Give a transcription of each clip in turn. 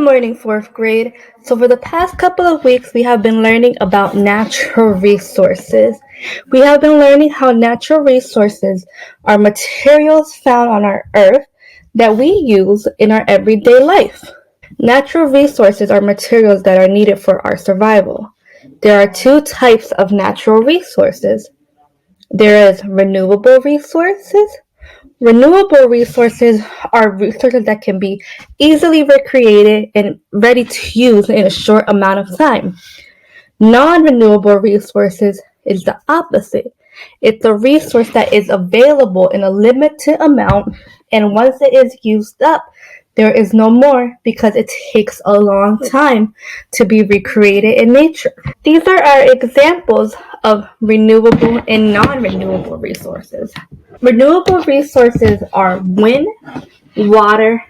morning, fourth grade. So for the past couple of weeks, we have been learning about natural resources. We have been learning how natural resources are materials found on our earth that we use in our everyday life. Natural resources are materials that are needed for our survival. There are two types of natural resources. There is renewable resources. Renewable resources are resources that can be easily recreated and ready to use in a short amount of time. Non-renewable resources is the opposite. It's a resource that is available in a limited amount, and once it is used up, there is no more because it takes a long time to be recreated in nature. These are our examples of renewable and non-renewable resources. Renewable resources are wind, water,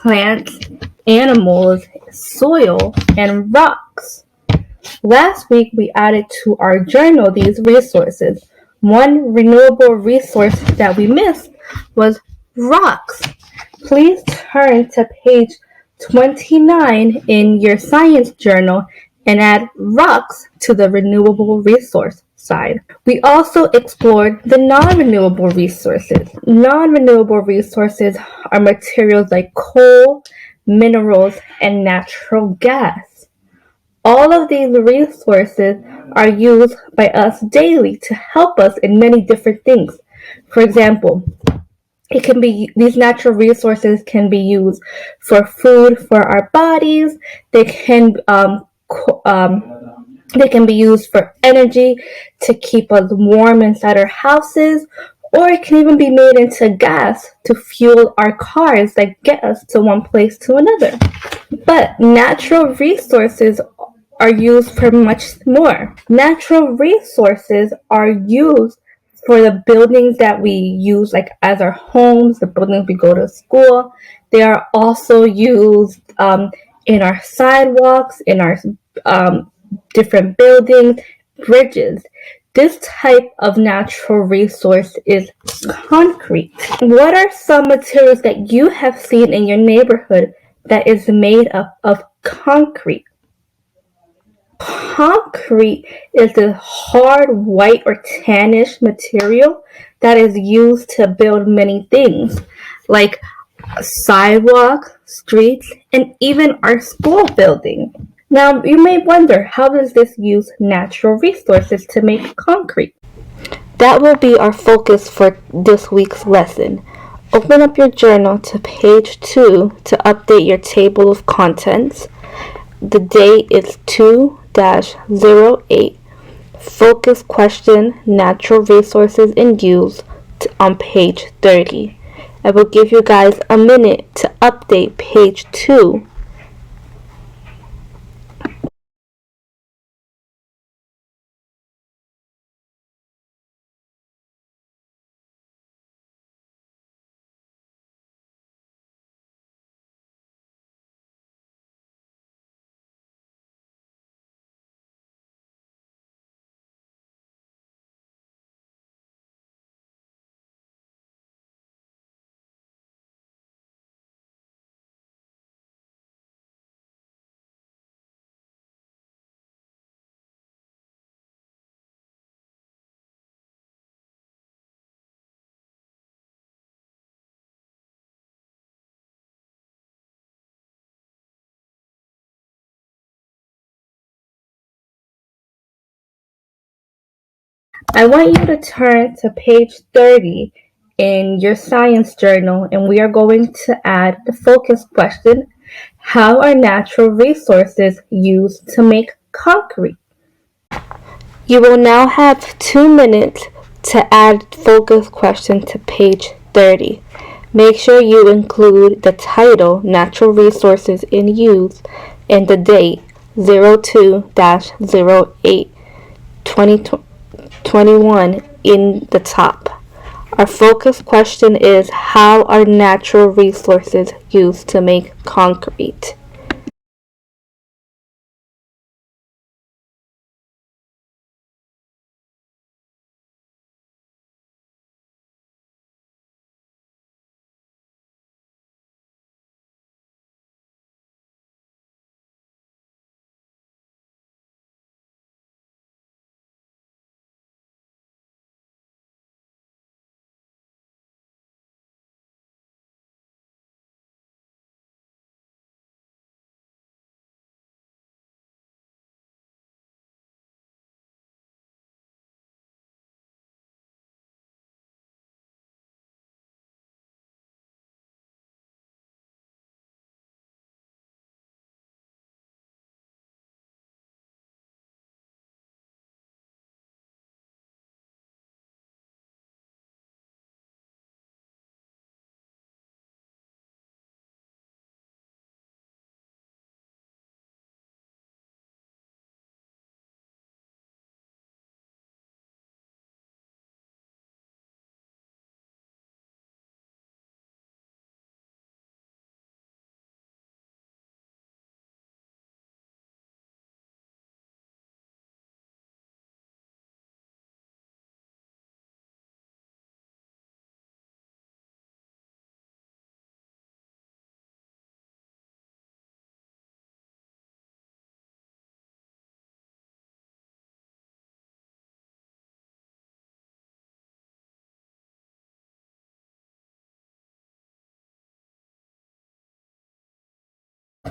plants, animals, soil, and rocks. Last week, we added to our journal these resources. One renewable resource that we missed was rocks. Please turn to page 29 in your science journal and add rocks to the renewable resource side. We also explored the non-renewable resources. Non-renewable resources are materials like coal, minerals, and natural gas. All of these resources are used by us daily to help us in many different things. For example, these natural resources can be used for food for our bodies. They can be used for energy to keep us warm inside our houses, or it can even be made into gas to fuel our cars that get us to one place to another. But natural resources are used for much more. Natural resources are used for the buildings that we use, like as our homes, the buildings we go to school. They are also used in our sidewalks, in our different buildings, bridges. This type of natural resource is concrete. What are some materials that you have seen in your neighborhood that is made up of concrete? Concrete is a hard white or tannish material that is used to build many things like sidewalks, streets, and even our school building. Now, you may wonder, how does this use natural resources to make concrete? That will be our focus for this week's lesson. Open up your journal to page 2 to update your table of contents. The date is 2-08. Focus question, natural resources in use on page 30. I will give you guys a minute to update page 2. I want you to turn to page 30 in your science journal, and we are going to add the focus question, how are natural resources used to make concrete? You will now have 2 minutes to add focus question to page 30. Make sure you include the title, Natural Resources in Use, and the date, 02-08, 2021 in the top. Our focus question is, how are natural resources used to make concrete?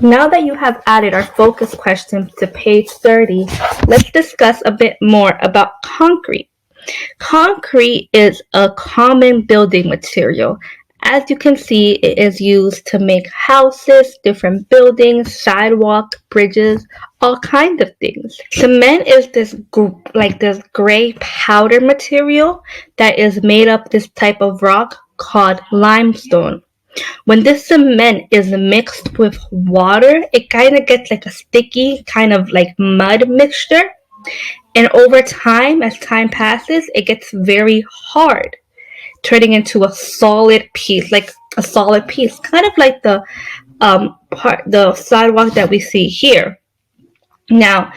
Now that you have added our focus questions to page 30, let's discuss a bit more about concrete. Concrete is a common building material. As you can see, it is used to make houses, different buildings, sidewalks, bridges, all kinds of things. Cement is this gray powder material that is made up this type of rock called limestone. When this cement is mixed with water, it kind of gets like a sticky kind of like mud mixture. And over time, as time passes, it gets very hard, turning into a solid piece, kind of like the sidewalk that we see here. Now,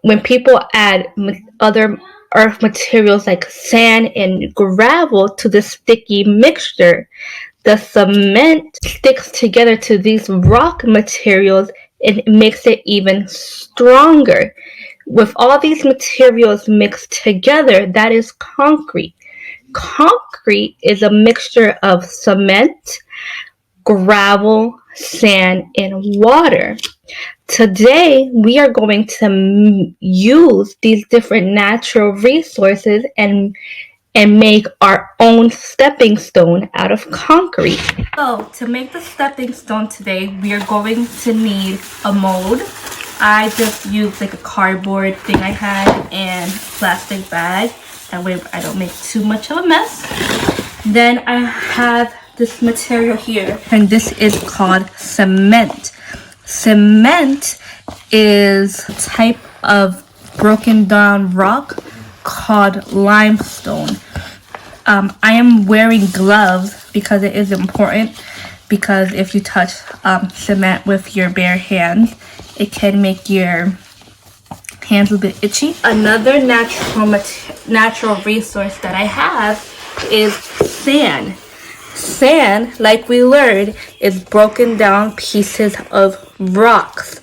when people add other earth materials like sand and gravel to the sticky mixture, the cement sticks together to these rock materials and it makes it even stronger. With all these materials mixed together, that is concrete. Concrete is a mixture of cement, gravel, sand, and water. Today, we are going to use these different natural resources and make our own stepping stone out of concrete. So to make the stepping stone today, we are going to need a mold. I just used like a cardboard thing I had and a plastic bag. That way I don't make too much of a mess. Then I have this material here, and this is called cement. Cement is a type of broken down rock called limestone. I am wearing gloves because it is important, because if you touch cement with your bare hands, it can make your hands a bit itchy. Another natural resource that I have is sand. Sand, like we learned, is broken down pieces of rocks.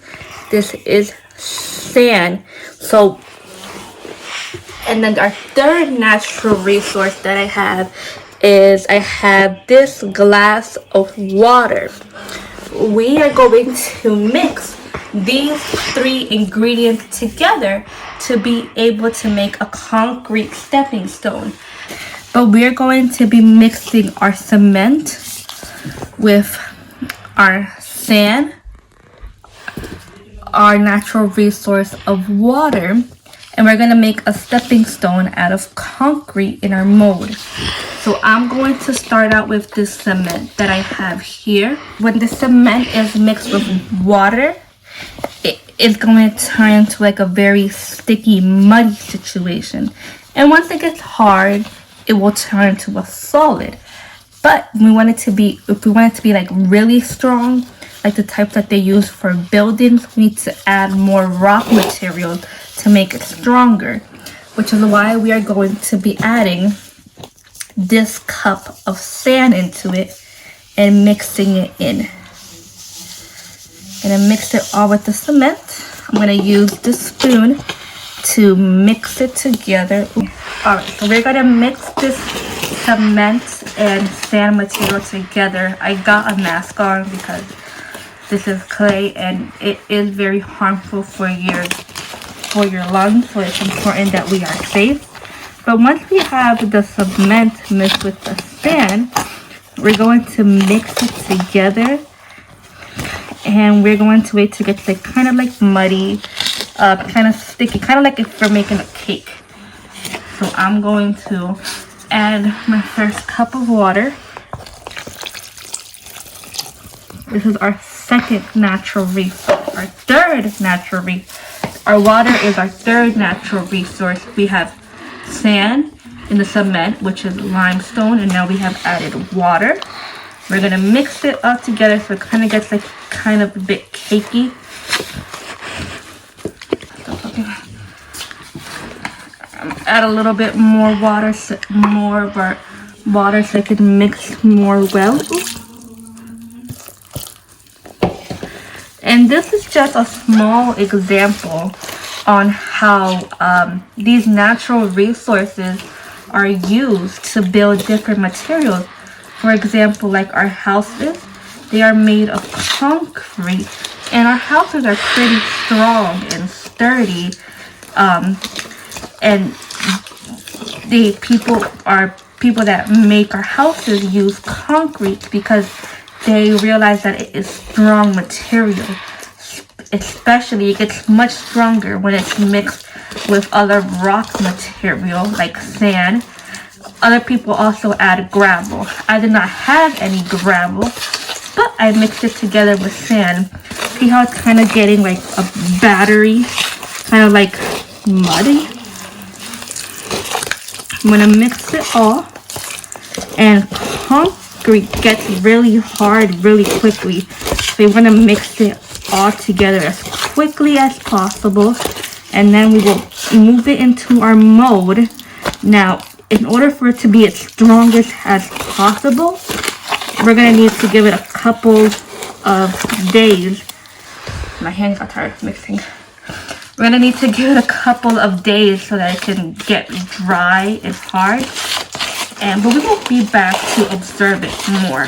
This is sand. And then our third natural resource that I have is I have this glass of water. We are going to mix these three ingredients together to be able to make a concrete stepping stone. But we're going to be mixing our cement with our sand, our natural resource of water, and we're going to make a stepping stone out of concrete in our mold. So I'm going to start out with this cement that I have here. When the cement is mixed with water, it is going to turn into like a very sticky, muddy situation. And once it gets hard, it will turn into a solid. But if we want it to be like really strong, like the type that they use for buildings, we need to add more rock material to make it stronger, which is why we are going to be adding this cup of sand into it and mixing it in. And then mix it all with the cement. I'm going to use this spoon to mix it together. Alright, so we're going to mix this cement and sand material together. I got a mask on because this is clay and it is very harmful for your lungs, so it's important that we are safe. But once we have the cement mixed with the sand, we're going to mix it together, and we're going to wait till it gets kind of like muddy, kind of sticky, kind of like if we're making a cake. So I'm going to add my first cup of water. This is our second natural resource. Our third natural resource. Our water is our third natural resource. We have sand in the cement, which is limestone, and now we have added water. We're going to mix it up together so it kind of gets like kind of a bit cakey. Add a little bit more water, so it can mix more well. And this is just a small example on how these natural resources are used to build different materials. For example, like our houses, They are made of concrete, and our houses are pretty strong and sturdy. And the people that make our houses use concrete because they realize that it is strong material. Especially, it gets much stronger when it's mixed with other rock material like sand. Other people also add gravel. I did not have any gravel, but I mixed it together with sand. See how it's kind of getting like a battery, kind of like muddy? I'm gonna mix it all, and concrete gets really hard really quickly. So you want to mix it all together as quickly as possible, and then we will move it into our mold. Now, in order for it to be as strongest as possible, we're gonna need to give it a couple of days. My hands got tired mixing. We're gonna need to give it a couple of days so that it can get dry and hard. But we will be back to observe it more.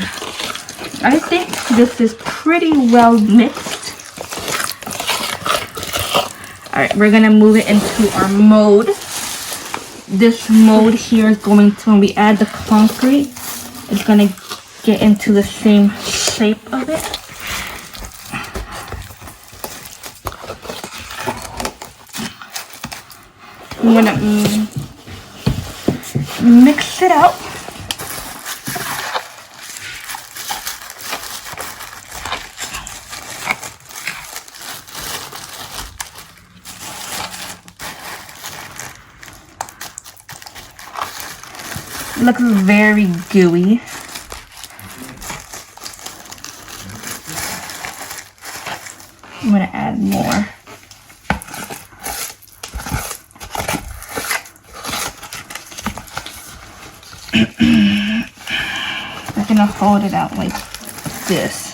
I think this is pretty well mixed. Alright, we're gonna move it into our mold. This mold here is going to, when we add the concrete, it's gonna get into the same shape of it. I'm gonna mix it out. It looks very gooey. I'm gonna add more. I'm gonna hold it out like this.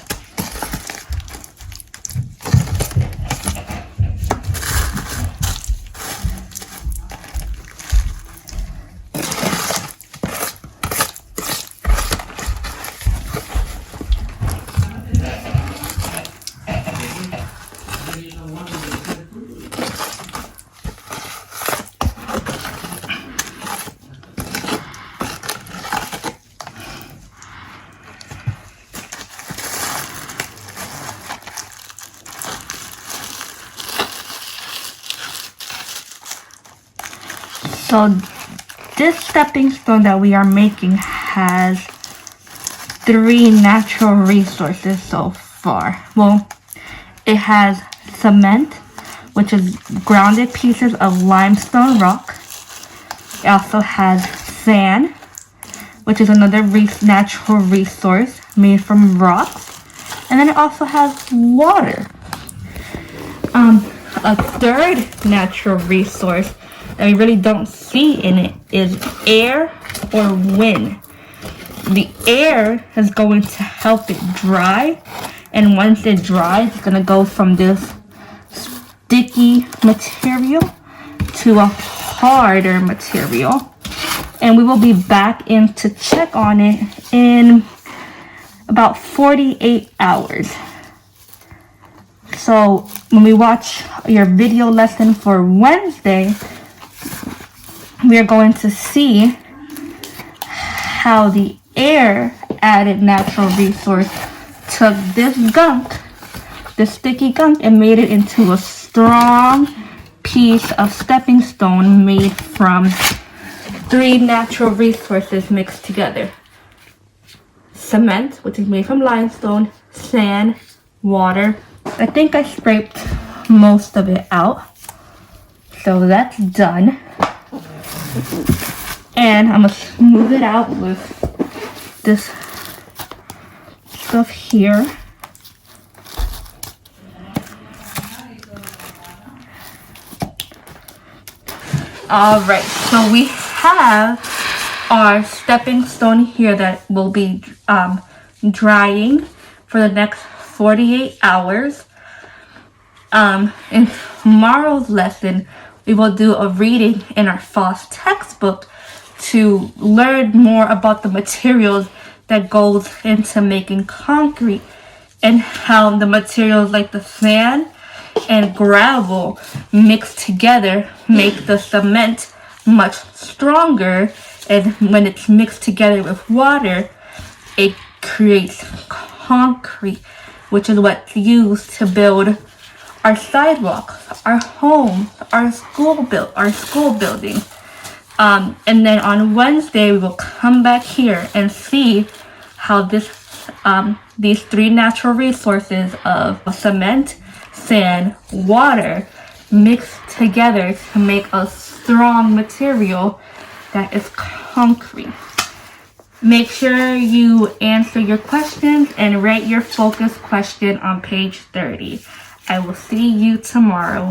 So this stepping stone that we are making has 3 natural resources so far. Well, it has cement, which is grounded pieces of limestone rock. It also has sand, which is another natural resource made from rocks. And then it also has water. A third natural resource that we really don't see in it is air or wind. The air is going to help it dry, and once it dries, it's going to go from this sticky material to a harder material. And we will be back in to check on it in about 48 hours. So when we watch your video lesson for Wednesday, we are going to see how the air added natural resource took this gunk, this sticky gunk, and made it into a strong piece of stepping stone made from 3 natural resources mixed together. Cement, which is made from limestone, sand, water. I think I scraped most of it out. So that's done. And I'm going to smooth it out with this stuff here. Alright, so we have our stepping stone here that will be drying for the next 48 hours. In tomorrow's lesson, we will do a reading in our FOSS textbook to learn more about the materials that goes into making concrete and how the materials like the sand and gravel mixed together make the cement much stronger, and when it's mixed together with water, it creates concrete, which is what's used to build our sidewalks, our homes, our school buildings. And then on Wednesday, we will come back here and see how these three natural resources of cement, sand, water mix together to make a strong material that is concrete. Make sure you answer your questions and write your focus question on page 30. I will see you tomorrow.